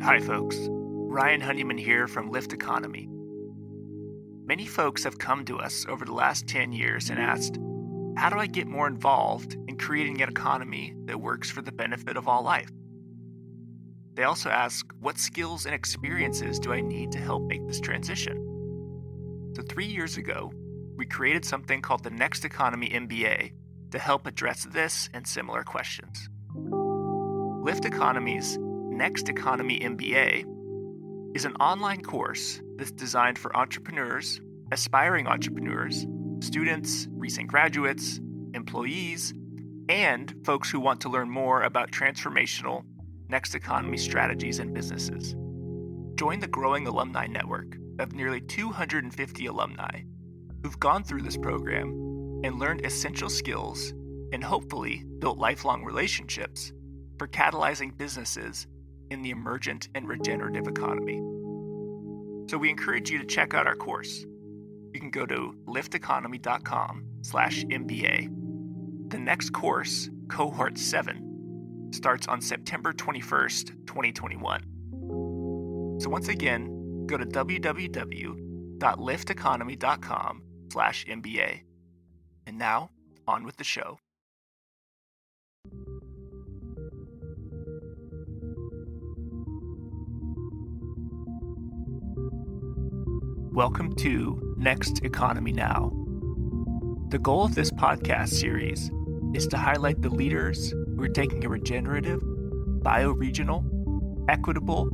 Hi folks, Ryan Honeyman here from Lyft Economy. Many folks have come to us over the last 10 years and asked, how do I get more involved in creating an economy that works for the benefit of all life? They also ask, what skills and experiences do I need to help make this transition? So 3 years ago, we created something called the Next Economy Mba to help address this and similar questions. Lyft Economy's Next Economy Mba is an online course that's designed for entrepreneurs, aspiring entrepreneurs, students, recent graduates, employees, and folks who want to learn more about transformational next economy strategies and businesses. Join the growing alumni network of nearly 250 alumni who've gone through this program and learned essential skills and hopefully built lifelong relationships for catalyzing businesses in the emergent and regenerative economy. So we encourage you to check out our course. You can go to lyfteconomy.com/MBA. The next course, Cohort 7, starts on September 21st, 2021. So once again, go to www.lyfteconomy.com/MBA. And now, on with the show. Welcome to Next Economy Now. The goal of this podcast series is to highlight the leaders who are taking a regenerative, bioregional, equitable,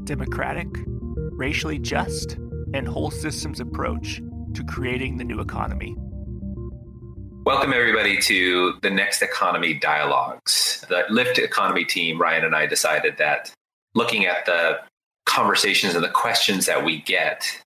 democratic, racially just, and whole systems approach to creating the new economy. Welcome, everybody, to the Next Economy Dialogues. The Lyft Economy team, Ryan and I, decided that looking at the conversations and the questions that we get,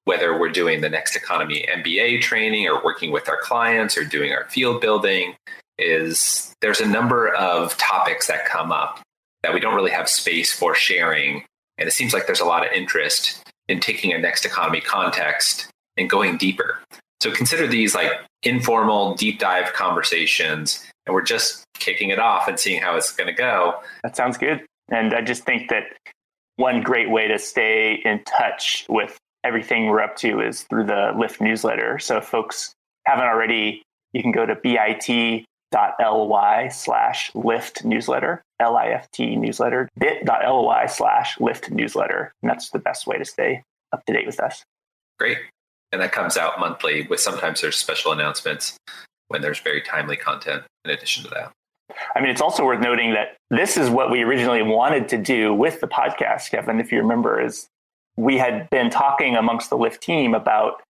whether we're doing the Next Economy MBA training or working with our clients or doing our field building, is there's a number of topics that come up that we don't really have space for sharing. And it seems like there's a lot of interest in taking a Next Economy context and going deeper. So consider these like informal, deep dive conversations, and we're just kicking it off and seeing how it's going to go. That sounds good. And I just think that one great way to stay in touch with everything we're up to is through the Lyft newsletter. So if folks haven't already, you can go to bit.ly/Lyft newsletter, LIFT newsletter, bit.ly/Lyft newsletter. And that's the best way to stay up to date with us. Great. And that comes out monthly with sometimes there's special announcements when there's very timely content in addition to that. I mean, it's also worth noting that this is what we originally wanted to do with the podcast, Kevin, if you remember, is we had been talking amongst the Lyft team about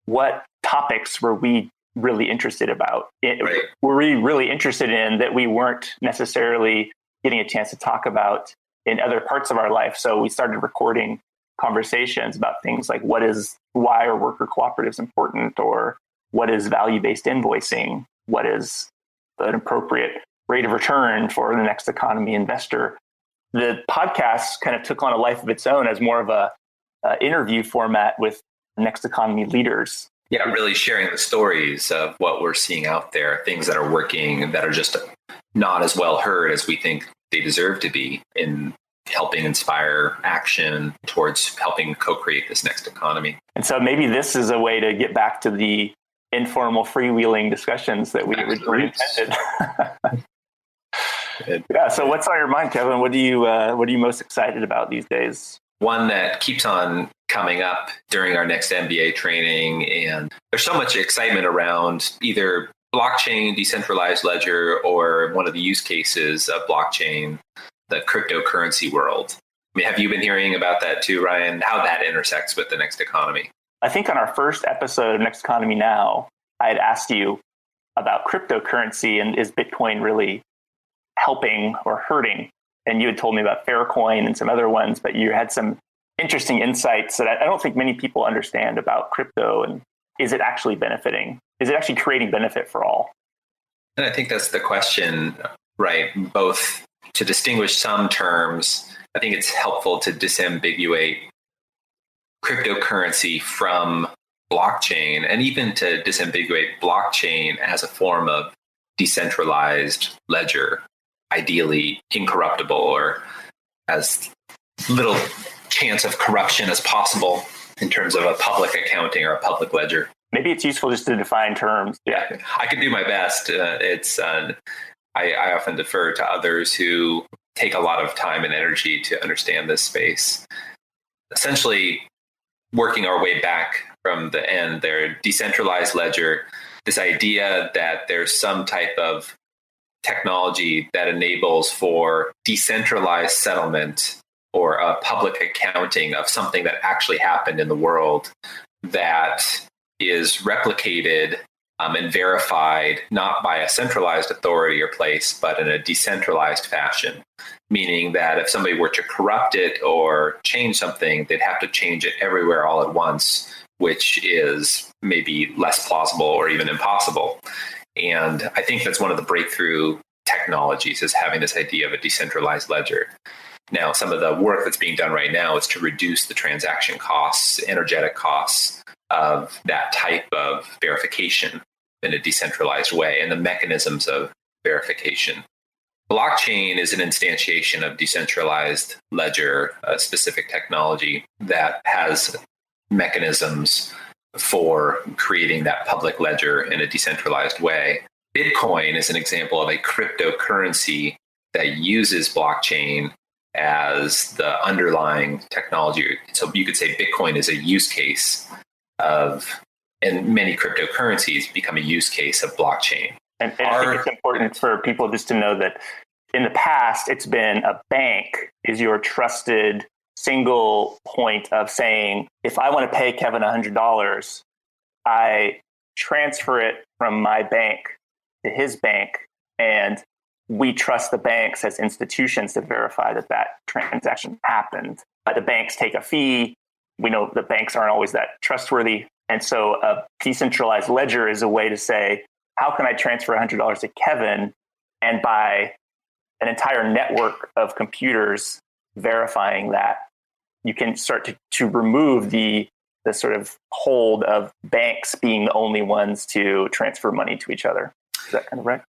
what topics were we really interested about. Right. Were we really interested in that we weren't necessarily getting a chance to talk about in other parts of our life? So we started recording conversations about things like why are worker cooperatives important, or what is value-based invoicing? What is an appropriate rate of return for the next economy investor? The podcast kind of took on a life of its own as more of a interview format with next economy leaders. Yeah, really sharing the stories of what we're seeing out there, things that are working and that are just not as well heard as we think they deserve to be in helping inspire action towards helping co-create this next economy. And so maybe this is a way to get back to the informal freewheeling discussions that we originally intended. Yeah. So what's on your mind, Kevin? What are you most excited about these days? One that keeps on coming up during our next MBA training, and there's so much excitement around either blockchain, decentralized ledger, or one of the use cases of blockchain, the cryptocurrency world. I mean, have you been hearing about that too, Ryan? How that intersects with the next economy? I think on our first episode of Next Economy Now, I had asked you about cryptocurrency and is Bitcoin really helping or hurting? And you had told me about Faircoin and some other ones, but you had some interesting insights that I don't think many people understand about crypto. And is it actually benefiting? Is it actually creating benefit for all? And I think that's the question, right? Both to distinguish some terms, I think it's helpful to disambiguate cryptocurrency from blockchain, and even to disambiguate blockchain as a form of decentralized ledger, ideally incorruptible, or as little chance of corruption as possible in terms of a public accounting or a public ledger. Maybe it's useful just to define terms. Yeah, I can do my best. I often defer to others who take a lot of time and energy to understand this space. Essentially, working our way back from the end there, decentralized ledger, this idea that there's some type of technology that enables for decentralized settlement or a public accounting of something that actually happened in the world that is replicated and verified not by a centralized authority or place, but in a decentralized fashion, meaning that if somebody were to corrupt it or change something, they'd have to change it everywhere all at once, which is maybe less plausible or even impossible. And I think that's one of the breakthrough technologies, is having this idea of a decentralized ledger. Now, some of the work that's being done right now is to reduce the transaction costs, energetic costs of that type of verification in a decentralized way, and the mechanisms of verification. Blockchain is an instantiation of decentralized ledger, a specific technology that has mechanisms for creating that public ledger in a decentralized way. Bitcoin is an example of a cryptocurrency that uses blockchain as the underlying technology. So you could say Bitcoin is a use case of, and many cryptocurrencies become a use case of blockchain. And I think it's important for people just to know that in the past, it's been a bank is your trusted single point of saying, if I want to pay Kevin $100, I transfer it from my bank to his bank, and we trust the banks as institutions to verify that that transaction happened. But the banks take a fee. We know the banks aren't always that trustworthy. And so a decentralized ledger is a way to say, how can I transfer $100 to Kevin and by an entire network of computers verifying that, you can start to remove the sort of hold of banks being the only ones to transfer money to each other. Is that kind of right?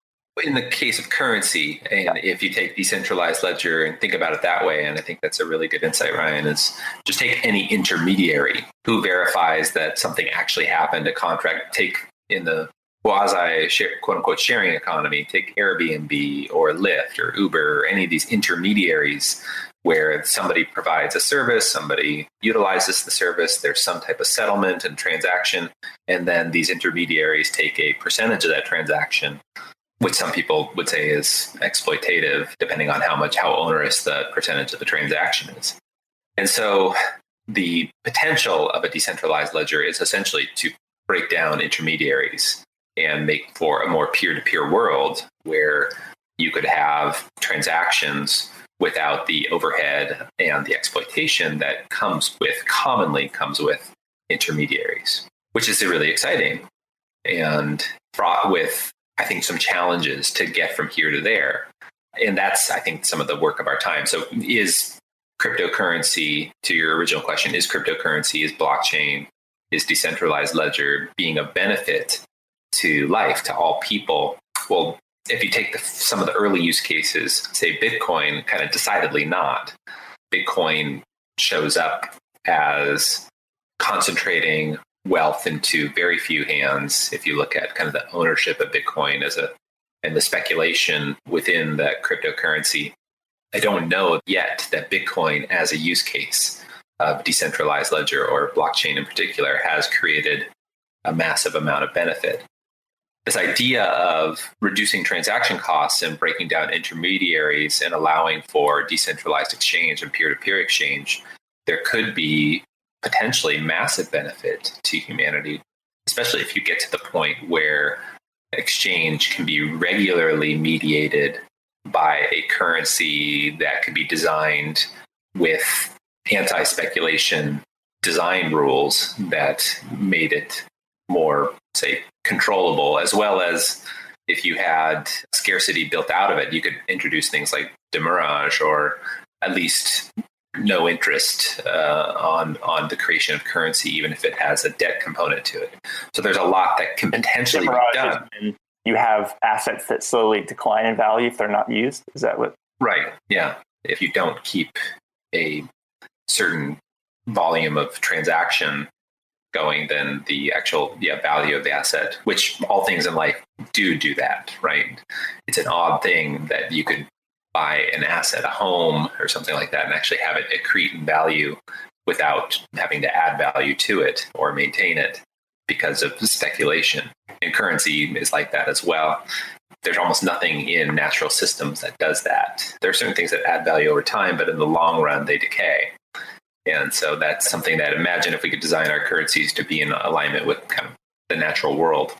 In the case of currency, and if you take decentralized ledger and think about it that way, and I think that's a really good insight, Ryan, is just take any intermediary who verifies that something actually happened, a contract. Take in the quasi quote unquote sharing economy, take Airbnb or Lyft or Uber or any of these intermediaries where somebody provides a service, somebody utilizes the service, there's some type of settlement and transaction, and then these intermediaries take a percentage of that transaction, which some people would say is exploitative, depending on how onerous the percentage of the transaction is. And so the potential of a decentralized ledger is essentially to break down intermediaries and make for a more peer-to-peer world where you could have transactions without the overhead and the exploitation that commonly comes with intermediaries, which is really exciting and fraught with, I think, some challenges to get from here to there. And that's, I think, some of the work of our time. So is cryptocurrency, to your original question, is blockchain, is decentralized ledger being of benefit to life, to all people? Well, if you take some of the early use cases, say Bitcoin, kind of decidedly not. Bitcoin shows up as concentrating wealth into very few hands. If you look at kind of the ownership of Bitcoin and the speculation within that cryptocurrency, I don't know yet that Bitcoin as a use case of decentralized ledger or blockchain in particular has created a massive amount of benefit. This idea of reducing transaction costs and breaking down intermediaries and allowing for decentralized exchange and peer-to-peer exchange, there could be potentially massive benefit to humanity, especially if you get to the point where exchange can be regularly mediated by a currency that could be designed with anti-speculation design rules that made it more, say, controllable, as well as if you had scarcity built out of it, you could introduce things like demurrage or at least no interest on the creation of currency, even if it has a debt component to it. So there's a lot that can potentially be done. You have assets that slowly decline in value if they're not used. Is that what? Right. Yeah. If you don't keep a certain volume of transaction going than the actual value of the asset, which all things in life do that, right? It's an odd thing that you could buy an asset, a home or something like that, and actually have it accrete in value without having to add value to it or maintain it because of speculation. And currency is like that as well. There's almost nothing in natural systems that does that. There are certain things that add value over time, but in the long run, they decay. And so that's something that, imagine if we could design our currencies to be in alignment with kind of the natural world.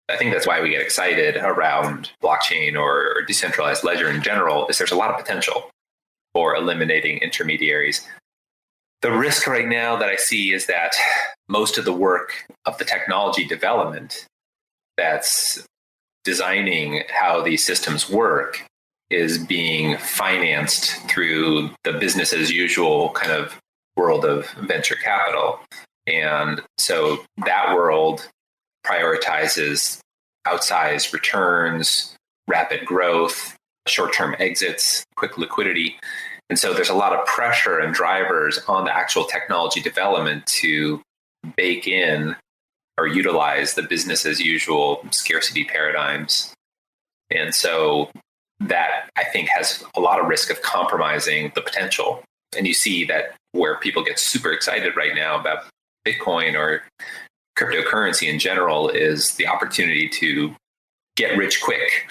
I think that's why we get excited around blockchain or decentralized ledger in general, is there's a lot of potential for eliminating intermediaries. The risk right now that I see is that most of the work of the technology development that's designing how these systems work is being financed through the business as usual kind of world of venture capital. And so that world prioritizes outsized returns, rapid growth, short-term exits, quick liquidity. And so there's a lot of pressure and drivers on the actual technology development to bake in or utilize the business as usual scarcity paradigms. And so that, I think, has a lot of risk of compromising the potential. And you see that where people get super excited right now about Bitcoin or cryptocurrency in general is the opportunity to get rich quick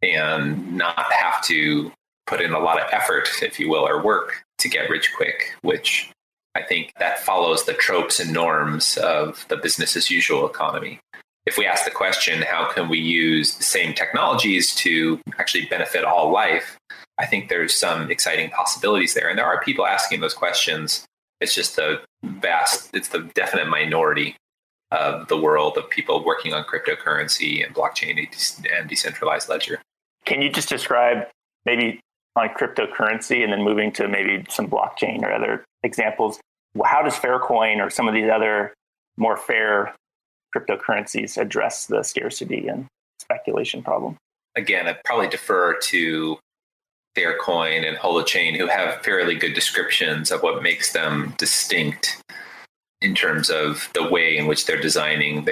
and not have to put in a lot of effort, if you will, or work to get rich quick, which I think that follows the tropes and norms of the business as usual economy. If we ask the question, how can we use the same technologies to actually benefit all life? I think there's some exciting possibilities there. And there are people asking those questions. It's just it's the definite minority of the world of people working on cryptocurrency and blockchain and decentralized ledger. Can you just describe maybe on cryptocurrency and then moving to maybe some blockchain or other examples, how does Faircoin or some of these other more fair cryptocurrencies address the scarcity and speculation problem? Again, I'd probably defer to Faircoin and Holochain, who have fairly good descriptions of what makes them distinct in terms of the way in which they're designing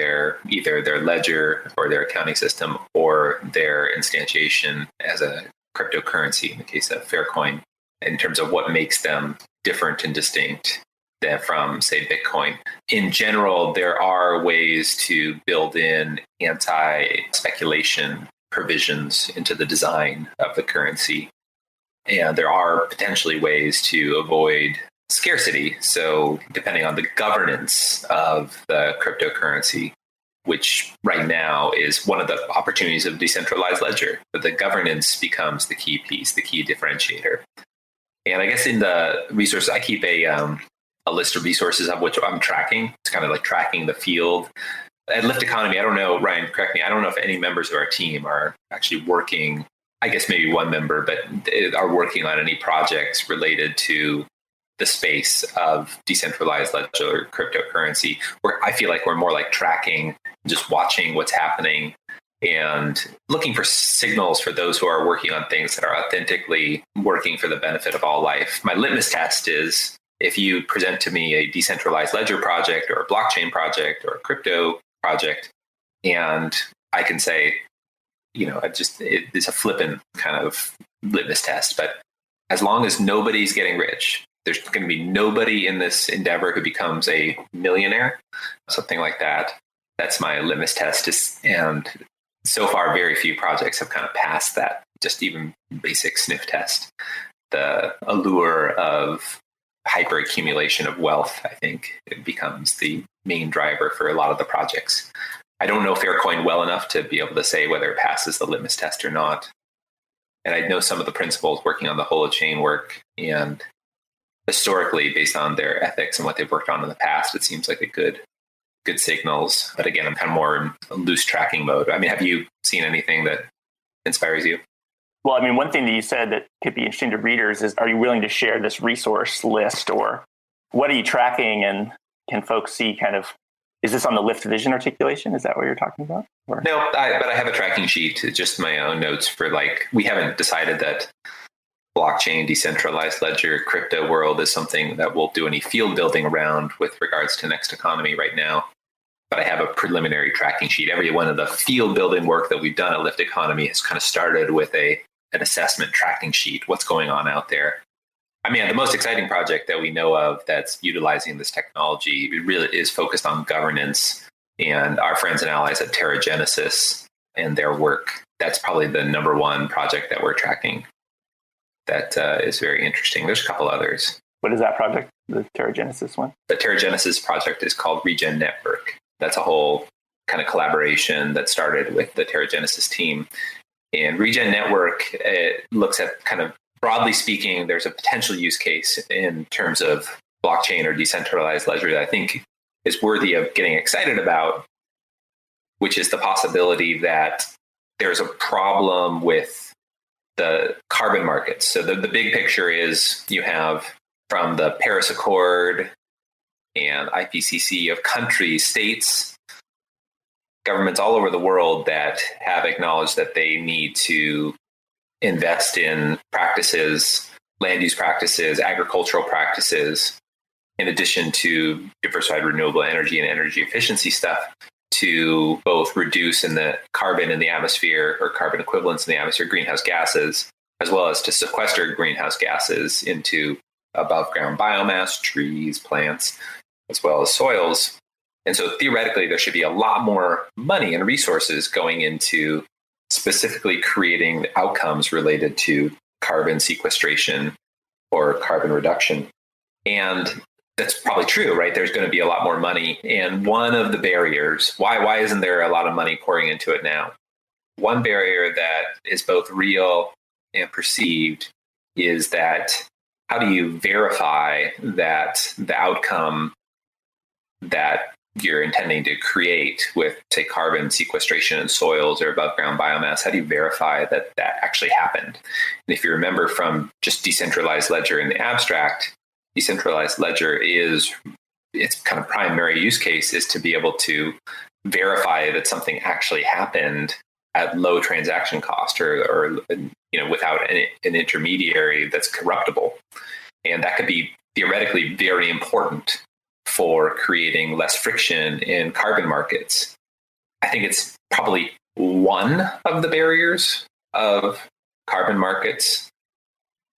either their ledger or their accounting system or their instantiation as a cryptocurrency in the case of Faircoin, in terms of what makes them different and distinct than from, say, Bitcoin. In general, there are ways to build in anti-speculation provisions into the design of the currency. And there are potentially ways to avoid scarcity. So depending on the governance of the cryptocurrency, which right now is one of the opportunities of decentralized ledger, but the governance becomes the key piece, the key differentiator. And I guess in the resources, I keep a list of resources of which I'm tracking. It's kind of like tracking the field. At Lyft Economy, I don't know, Ryan, correct me, I don't know if any members of our team are actually working, I guess maybe one member, but are working on any projects related to the space of decentralized ledger or cryptocurrency, where I feel like we're more like tracking, just watching what's happening and looking for signals for those who are working on things that are authentically working for the benefit of all life. My litmus test is if you present to me a decentralized ledger project or a blockchain project or a crypto project, and I can say, it's a flippant kind of litmus test, but as long as nobody's getting rich, there's going to be nobody in this endeavor who becomes a millionaire, something like that. That's my litmus test. And so far, very few projects have kind of passed that, just even basic sniff test. The allure of hyperaccumulation of wealth, I think, it becomes the main driver for a lot of the projects. I don't know Faircoin well enough to be able to say whether it passes the litmus test or not. And I know some of the principals working on the Holochain work, and historically, based on their ethics and what they've worked on in the past, it seems like a good signals. But again, I'm kind of more in loose tracking mode. I mean, have you seen anything that inspires you? Well, I mean, one thing that you said that could be interesting to readers is, are you willing to share this resource list, or what are you tracking? And can folks see kind of, is this on the Lyft vision articulation? Is that what you're talking about? Or? No, but I have a tracking sheet, just my own notes for we haven't decided that blockchain, decentralized ledger, crypto world is something that we'll do any field building around with regards to Next Economy right now. But I have a preliminary tracking sheet. Every one of the field building work that we've done at Lyft Economy has kind of started with an assessment tracking sheet. What's going on out there? I mean, the most exciting project that we know of that's utilizing this technology, it really is focused on governance, and our friends and allies at Genesis and their work. That's probably the number one project that we're tracking. That is very interesting. There's a couple others. What is that project, the Genesis one? The Genesis project is called Regen Network. That's a whole kind of collaboration that started with the Genesis team. And Regen Network, it looks at kind of, broadly speaking, there's a potential use case in terms of blockchain or decentralized ledger that I think is worthy of getting excited about, which is the possibility that there's a problem with the carbon markets. So the big picture is you have from the Paris Accord and IPCC of countries, states, governments all over the world that have acknowledged that they need to invest in practices, land use practices, agricultural practices, in addition to diversified renewable energy and energy efficiency stuff, to both reduce in the carbon in the atmosphere or carbon equivalents in the atmosphere, greenhouse gases, as well as to sequester greenhouse gases into above ground biomass, trees, plants, as well as soils. And so theoretically, there should be a lot more money and resources going into specifically creating outcomes related to carbon sequestration or carbon reduction. And that's probably true, right? There's going to be a lot more money. And one of the barriers, why isn't there a lot of money pouring into it now? One barrier that is both real and perceived is that how do you verify that the outcome that you're intending to create with, say, carbon sequestration in soils or above ground biomass, how do you verify that that actually happened? And if you remember from just decentralized ledger in the abstract, decentralized ledger is its kind of primary use case is to be able to verify that something actually happened at low transaction cost or without an intermediary that's corruptible. And that could be theoretically very important for creating less friction in carbon markets. I think it's probably one of the barriers of carbon markets.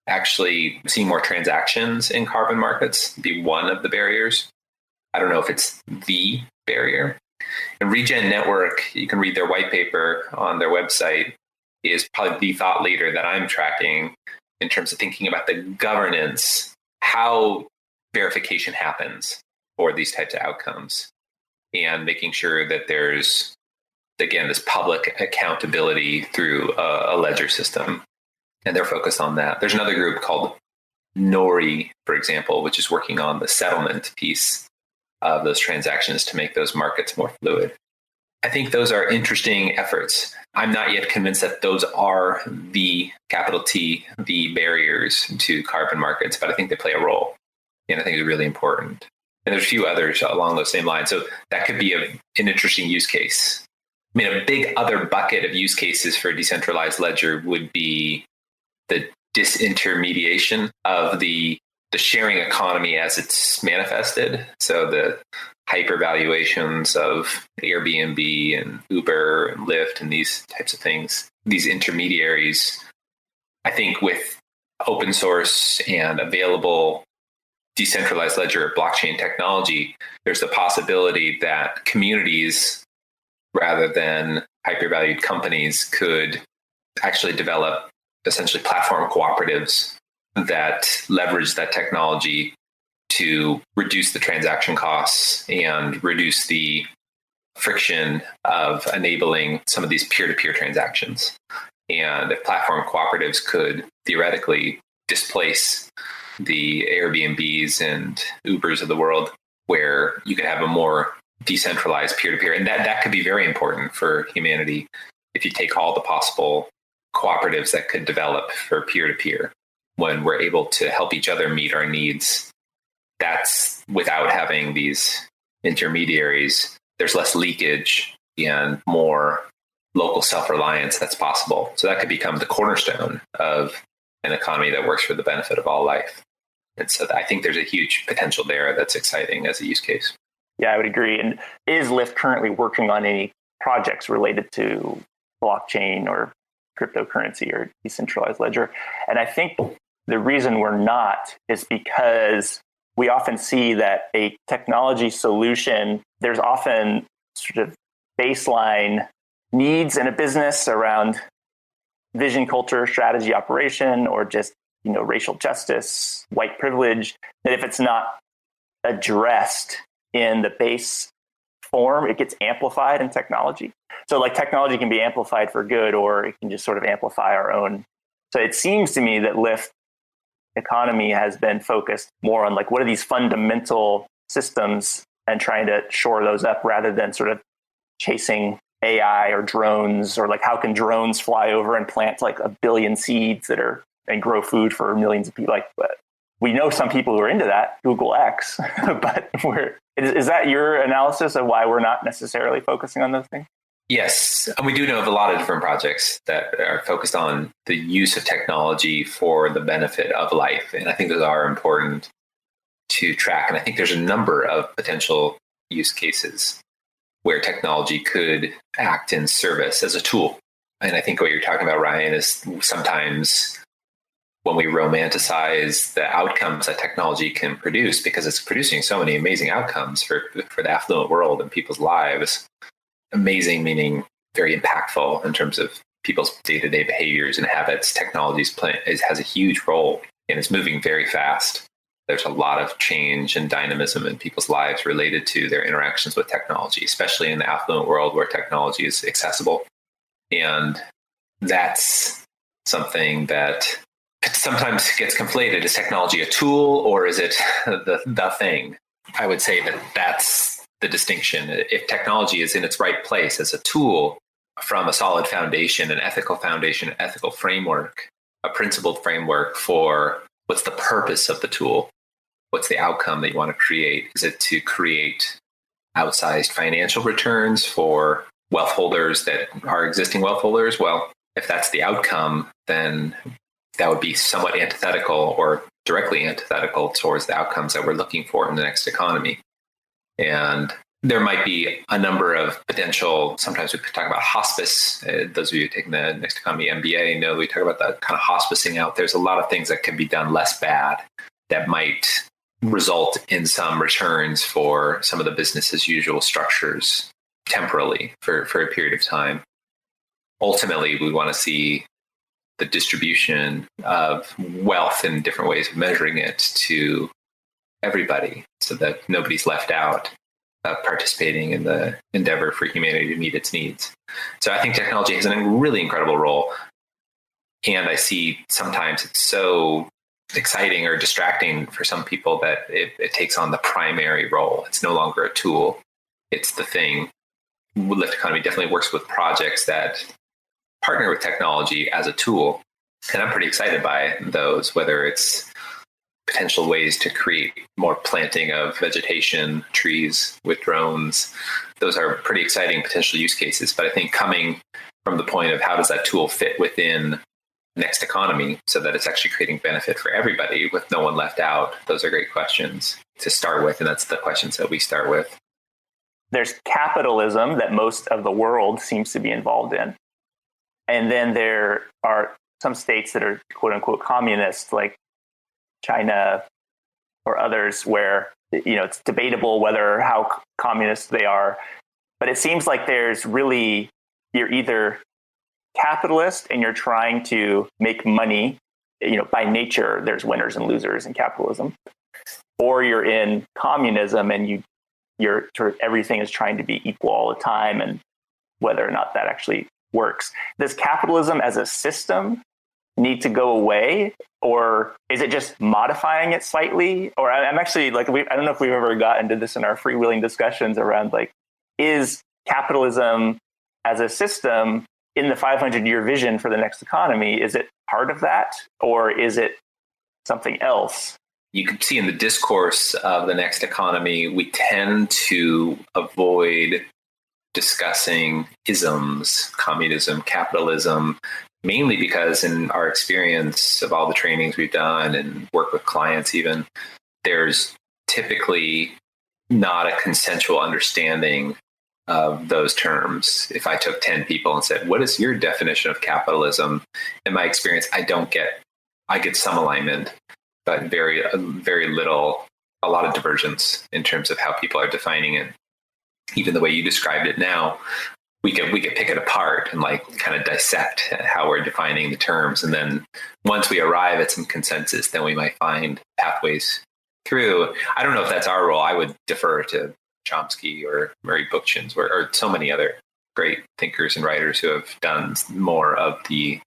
Actually seeing more transactions in carbon markets be one of the barriers. I don't know if it's the barrier. And Regen Network, you can read their white paper on their website, is probably the thought leader that I'm tracking in terms of thinking about the governance, how verification happens for these types of outcomes, and making sure that there's, again, this public accountability through a ledger system. And they're focused on that. There's another group called Nori, for example, which is working on the settlement piece of those transactions to make those markets more fluid. I think those are interesting efforts. I'm not yet convinced that those are the capital T, the barriers to carbon markets, but I think they play a role. And I think it's really important. And there's a few others along those same lines. So that could be an interesting use case. I mean, a big other bucket of use cases for decentralized ledger would be the disintermediation of the sharing economy as it's manifested. So the hypervaluations of Airbnb and Uber and Lyft and these types of things, these intermediaries, I think with open source and available decentralized ledger blockchain technology, there's the possibility that communities, rather than hypervalued companies, could actually develop essentially platform cooperatives that leverage that technology to reduce the transaction costs and reduce the friction of enabling some of these peer-to-peer transactions. And if platform cooperatives could theoretically displace the Airbnbs and Ubers of the world, where you could have a more decentralized peer-to-peer, and that could be very important for humanity if you take all the possible cooperatives that could develop for peer-to-peer when we're able to help each other meet our needs. That's without having these intermediaries. There's less leakage and more local self-reliance that's possible. So that could become the cornerstone of an economy that works for the benefit of all life. And so I think there's a huge potential there that's exciting as a use case. Yeah, I would agree. And is Lyft currently working on any projects related to blockchain or cryptocurrency or decentralized ledger? And I think the reason we're not is because we often see that a technology solution, there's often sort of baseline needs in a business around vision, culture, strategy, operation, or just, racial justice, white privilege, that if it's not addressed in the base form, it gets amplified in technology. So like technology can be amplified for good, or it can just sort of amplify our own. So it seems to me that Lyft economy has been focused more on like, what are these fundamental systems and trying to shore those up rather than sort of chasing AI or drones, or like how can drones fly over and plant like 1 billion seeds and grow food for millions of people. Like, we know some people who are into that, Google X, but is that your analysis of why we're not necessarily focusing on those things? Yes. And we do know of a lot of different projects that are focused on the use of technology for the benefit of life. And I think those are important to track. And I think there's a number of potential use cases where technology could act in service as a tool. And I think what you're talking about, Ryan, is sometimes when we romanticize the outcomes that technology can produce, because it's producing so many amazing outcomes for the affluent world and people's lives. Amazing meaning very impactful in terms of people's day-to-day behaviors and habits. Technology has a huge role, and it's moving very fast. There's a lot of change and dynamism in people's lives related to their interactions with technology, especially in the affluent world where technology is accessible. And that's something that sometimes gets conflated. Is technology a tool, or is it the thing? I would say that that's the distinction. If technology is in its right place as a tool from a solid foundation, an ethical foundation, an ethical framework, a principled framework for what's the purpose of the tool, what's the outcome that you want to create? Is it to create outsized financial returns for wealth holders that are existing wealth holders? Well, if that's the outcome, then that would be somewhat antithetical or directly antithetical towards the outcomes that we're looking for in the next economy. And there might be a number of potential, sometimes we could talk about hospice. Those of you taking the Next Economy MBA know we talk about that kind of hospicing out. There's a lot of things that can be done less bad that might result in some returns for some of the business as usual structures temporarily for a period of time. Ultimately, we want to see the distribution of wealth and different ways of measuring it to everybody so that nobody's left out participating in the endeavor for humanity to meet its needs. So I think technology has a really incredible role. And I see sometimes it's so exciting or distracting for some people that it takes on the primary role. It's no longer a tool. It's the thing. Lyft Economy definitely works with projects that partner with technology as a tool. And I'm pretty excited by those, whether it's potential ways to create more planting of vegetation, trees with drones. Those are pretty exciting potential use cases. But I think coming from the point of how does that tool fit within Next Economy so that it's actually creating benefit for everybody with no one left out, those are great questions to start with. And that's the questions that we start with. There's capitalism that most of the world seems to be involved in. And then there are some states that are quote unquote communist, like China or others, where it's debatable how communist they are. But it seems like you're either capitalist and you're trying to make money. By nature, there's winners and losers in capitalism. Or you're in communism and you're sort of everything is trying to be equal all the time, and whether or not that actually works. Does capitalism as a system need to go away, or is it just modifying it slightly? Or I'm actually I don't know if we've ever gotten into this in our freewheeling discussions around is capitalism as a system in the 500-year vision for the next economy, is it part of that, or is it something else? You can see in the discourse of the next economy, we tend to avoid discussing isms, communism, capitalism, mainly because in our experience of all the trainings we've done and work with clients even, there's typically not a consensual understanding of those terms. If I took 10 people and said, what is your definition of capitalism? In my experience, I get some alignment, but very little, a lot of divergence in terms of how people are defining it. Even the way you described it now, we could pick it apart and like kind of dissect how we're defining the terms. And then once we arrive at some consensus, then we might find pathways through. I don't know if that's our role. I would defer to Chomsky or Murray Bookchin's or so many other great thinkers and writers who have done more of the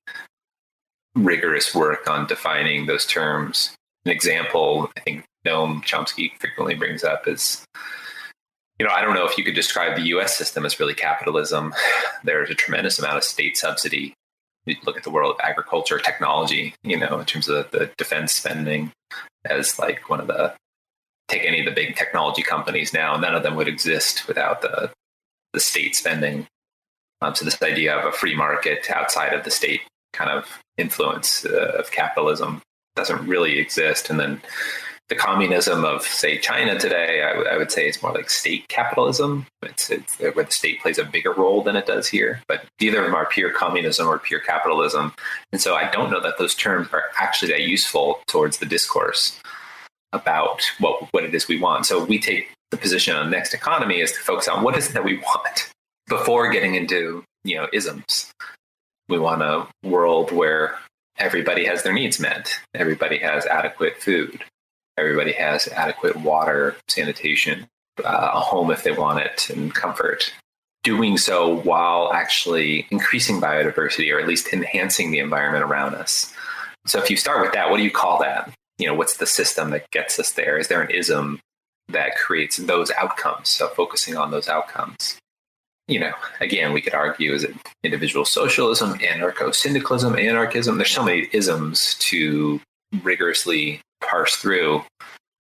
rigorous work on defining those terms. An example I think Noam Chomsky frequently brings up is, I don't know if you could describe the US system as really capitalism. There's a tremendous amount of state subsidy. You look at the world of agriculture, technology, in terms of the defense spending as like take any of the big technology companies now, none of them would exist without the state spending. So this idea of a free market outside of the state kind of influence of capitalism doesn't really exist. And then the communism of, say, China today, I would say it's more like state capitalism. It's where the state plays a bigger role than it does here. But neither of them are pure communism or pure capitalism. And so I don't know that those terms are actually that useful towards the discourse about what it is we want. So we take the position on Next Economy is to focus on what is it that we want before getting into, isms. We want a world where everybody has their needs met. Everybody has adequate food. Everybody has adequate water, sanitation, a home if they want it, and comfort. Doing so while actually increasing biodiversity or at least enhancing the environment around us. So if you start with that, what do you call that? What's the system that gets us there? Is there an ism that creates those outcomes? So focusing on those outcomes. Again, we could argue, is it individual socialism, anarcho-syndicalism, anarchism? There's so many isms to rigorously parse through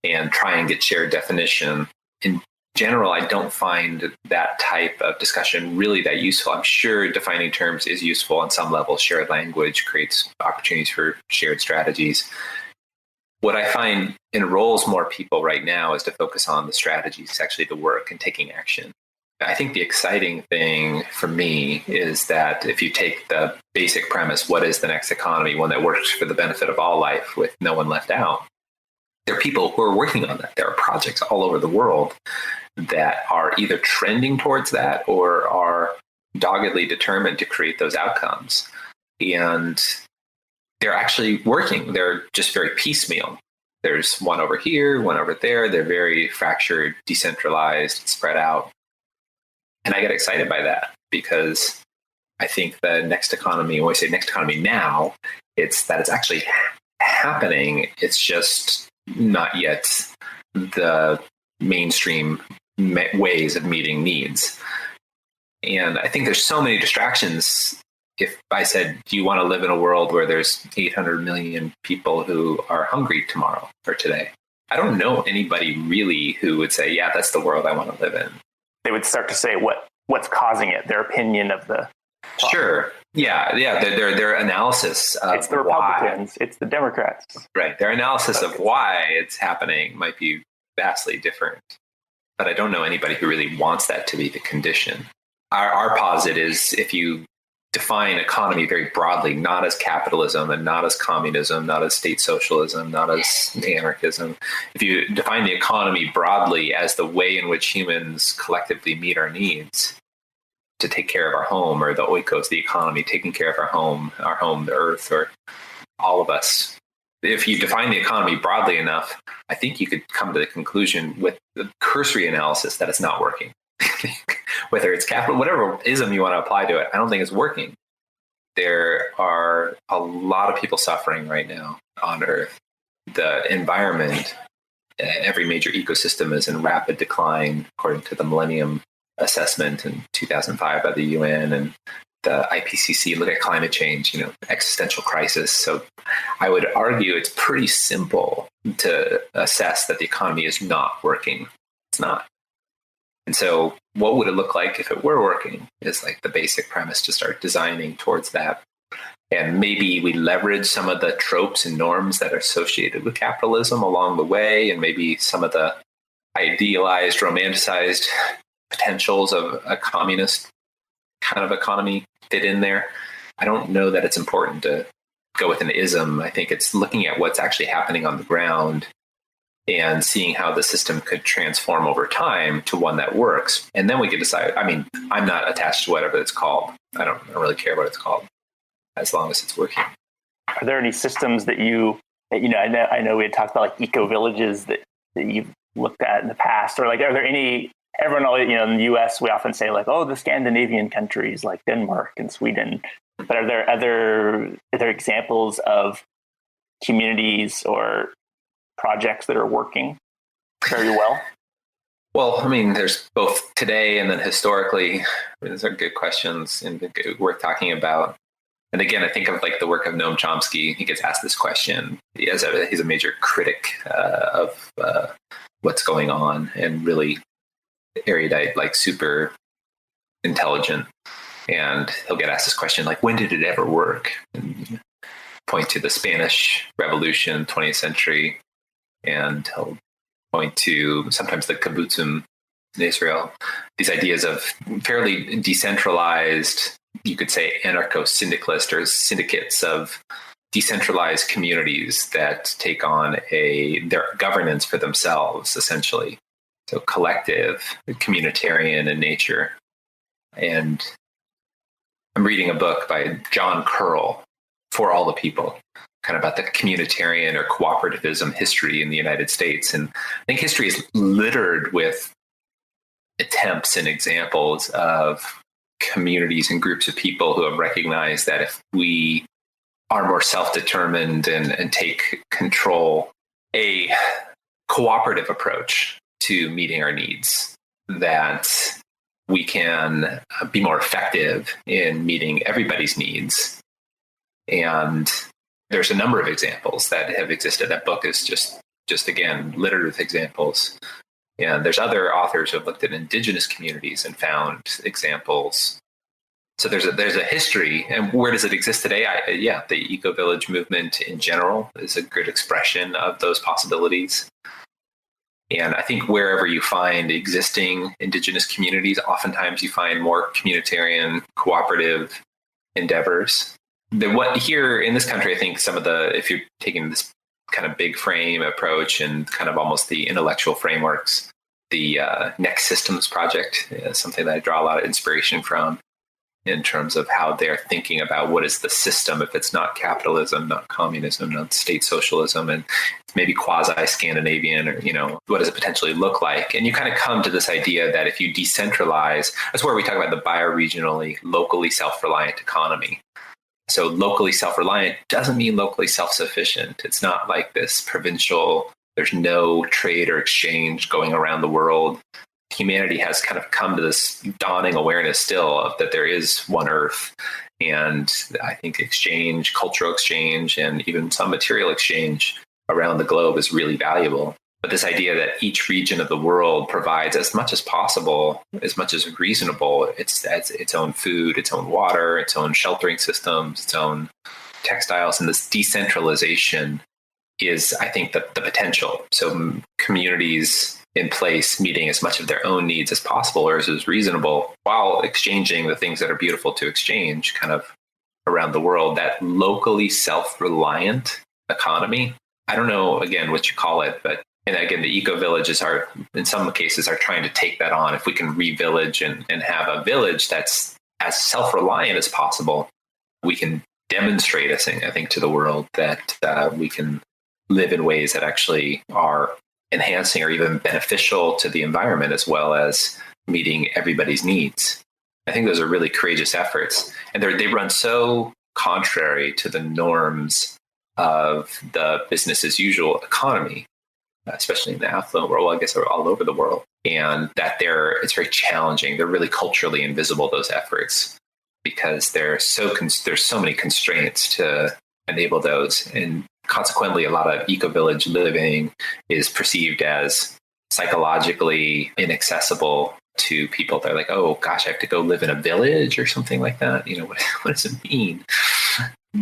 and try and get shared definition. In general, I don't find that type of discussion really that useful. I'm sure defining terms is useful on some level. Shared language creates opportunities for shared strategies. What I find enrolls more people right now is to focus on the strategies, actually the work and taking action. I think the exciting thing for me is that if you take the basic premise, what is the next economy, one that works for the benefit of all life with no one left out, there are people who are working on that. There are projects all over the world that are either trending towards that or are doggedly determined to create those outcomes. And they're actually working. They're just very piecemeal. There's one over here, one over there. They're very fractured, decentralized, spread out. And I get excited by that because I think the next economy, when we say next economy now, it's that it's actually happening. It's just not yet the mainstream ways of meeting needs. And I think there's so many distractions. If I said, do you want to live in a world where there's 800 million people who are hungry tomorrow or today? I don't know anybody really who would say, yeah, that's the world I want to live in. They would start to say what's causing it, their opinion of the problem. Sure. Yeah. Their analysis of it's the Republicans, why. It's the Democrats. Right. Their analysis of why it's happening might be vastly different. But I don't know anybody who really wants that to be the condition. Our posit is if you define economy very broadly, not as capitalism and not as communism, not as state socialism, not as anarchism. If you define the economy broadly as the way in which humans collectively meet our needs to take care of our home, or the oikos, the economy, taking care of our home, the earth, or all of us. If you define the economy broadly enough, I think you could come to the conclusion with the cursory analysis that it's not working. Whether it's capital, whatever ism you want to apply to it, I don't think it's working. There are a lot of people suffering right now on Earth. The environment, every major ecosystem is in rapid decline, according to the Millennium Assessment in 2005 by the UN and the IPCC. Look at climate change, existential crisis. So I would argue it's pretty simple to assess that the economy is not working. It's not. And so what would it look like if it were working is like the basic premise to start designing towards that. And maybe we leverage some of the tropes and norms that are associated with capitalism along the way, and maybe some of the idealized, romanticized potentials of a communist kind of economy fit in there. I don't know that it's important to go with an ism. I think it's looking at what's actually happening on the ground and seeing how the system could transform over time to one that works. And then we can decide. I mean, I'm not attached to whatever it's called. I don't really care what it's called as long as it's working. Are there any systems that I know we had talked about like eco villages that you've looked at in the past, or like, are there any, everyone, in the US, we often say like, oh, the Scandinavian countries like Denmark and Sweden, but are there other examples of communities or projects that are working very well? Well, I mean, there's both today and then historically. These are good questions and worth talking about. And again, I think of like the work of Noam Chomsky. He gets asked this question. He's a major critic of what's going on, and really erudite, like super intelligent. And he'll get asked this question, like, when did it ever work? And point to the Spanish Revolution, 20th century, and he'll point to sometimes the kibbutzim in Israel. These ideas of fairly decentralized, you could say anarcho-syndicalist or syndicates of decentralized communities that take on their governance for themselves, essentially. So collective, communitarian in nature. And I'm reading a book by John Curl, For All the People, kind of about the communitarian or cooperativism history in the United States. And I think history is littered with attempts and examples of communities and groups of people who have recognized that if we are more self-determined and take control, a cooperative approach to meeting our needs, that we can be more effective in meeting everybody's needs. And there's a number of examples that have existed. That book is just again, littered with examples. And there's other authors who have looked at indigenous communities and found examples. So there's a history. And where does it exist today? The eco-village movement in general is a good expression of those possibilities. And I think wherever you find existing indigenous communities, oftentimes you find more communitarian, cooperative endeavors. What here in this country, I think if you're taking this kind of big frame approach and kind of almost the intellectual frameworks, the Next Systems project is something that I draw a lot of inspiration from in terms of how they're thinking about what is the system if it's not capitalism, not communism, not state socialism, and maybe quasi-Scandinavian, or, what does it potentially look like? And you kind of come to this idea that if you decentralize, that's where we talk about the bioregionally, locally self-reliant economy. So locally self-reliant doesn't mean locally self-sufficient. It's not like this provincial, there's no trade or exchange going around the world. Humanity has kind of come to this dawning awareness still of that there is one Earth. And I think exchange, cultural exchange, and even some material exchange around the globe is really valuable. But this idea that each region of the world provides as much as possible, as much as reasonable, its own food, its own water, its own sheltering systems, its own textiles, and this decentralization is, I think, the potential. So communities in place meeting as much of their own needs as possible or as is reasonable, while exchanging the things that are beautiful to exchange kind of around the world. That locally self-reliant economy, I don't know, again, what you call it, but and again, the eco-villages are, in some cases, are trying to take that on. If we can re-village and have a village that's as self-reliant as possible, we can demonstrate, I think, to the world that we can live in ways that actually are enhancing or even beneficial to the environment, as well as meeting everybody's needs. I think those are really courageous efforts. And they run so contrary to the norms of the business as usual economy, especially in the affluent world, I guess all over the world. And that it's very challenging. They're really culturally invisible, those efforts, because there's so many constraints to enable those. And consequently, a lot of eco-village living is perceived as psychologically inaccessible to people. They're like, oh gosh, I have to go live in a village or something like that. What does it mean?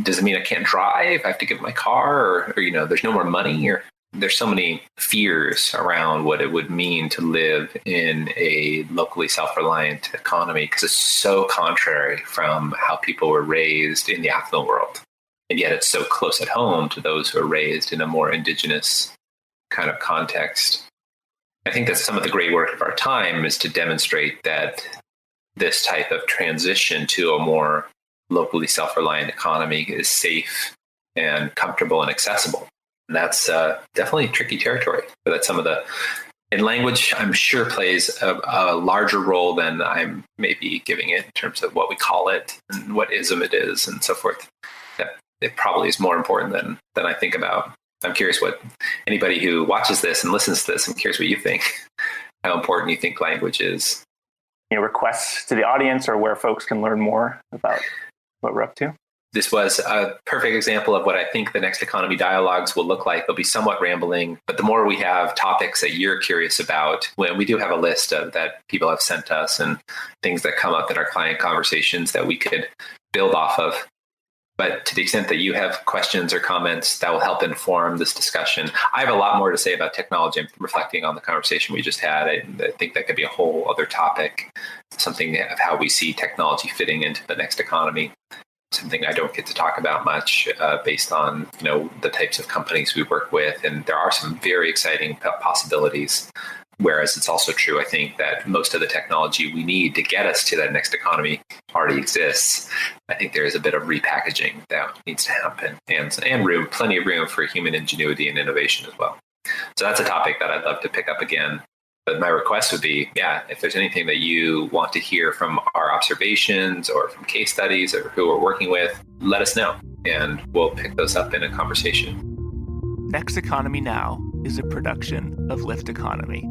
does it mean I can't drive? I have to give my car, or there's no more money, or there's so many fears around what it would mean to live in a locally self-reliant economy, because it's so contrary from how people were raised in the affluent world. And yet it's so close at home to those who are raised in a more indigenous kind of context. I think that some of the great work of our time is to demonstrate that this type of transition to a more locally self-reliant economy is safe and comfortable and accessible. And that's definitely tricky territory. But that's some of and language, I'm sure, plays a larger role than I'm maybe giving it in terms of what we call it and what ism it is and so forth. It probably is more important than I think about. I'm curious what anybody who watches this and listens to this, I'm curious what you think, how important you think language is. Requests to the audience or where folks can learn more about what we're up to? This was a perfect example of what I think the next Economy Dialogues will look like. They'll be somewhat rambling, but the more we have topics that you're curious about, when we do have a list that people have sent us and things that come up in our client conversations that we could build off of. But to the extent that you have questions or comments that will help inform this discussion, I have a lot more to say about technology. I'm reflecting on the conversation we just had. I think that could be a whole other topic, something of how we see technology fitting into the next economy. Something I don't get to talk about much based on the types of companies we work with. And there are some very exciting possibilities. Whereas it's also true, I think, that most of the technology we need to get us to that next economy already exists. I think there is a bit of repackaging that needs to happen, and plenty of room for human ingenuity and innovation as well. So that's a topic that I'd love to pick up again. But my request would be, if there's anything that you want to hear from our observations or from case studies or who we're working with, let us know, and we'll pick those up in a conversation. Next Economy Now is a production of Lyft Economy.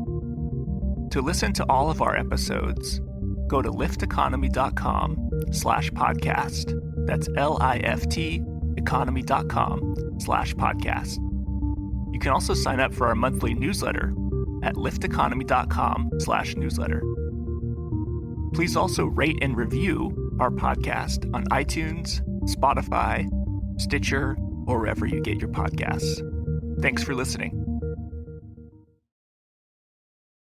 To listen to all of our episodes, go to lyfteconomy.com/podcast. That's LIFT economy.com/podcast. You can also sign up for our monthly newsletter at lyfteconomy.com/newsletter. Please also rate and review our podcast on iTunes, Spotify, Stitcher, or wherever you get your podcasts. Thanks for listening.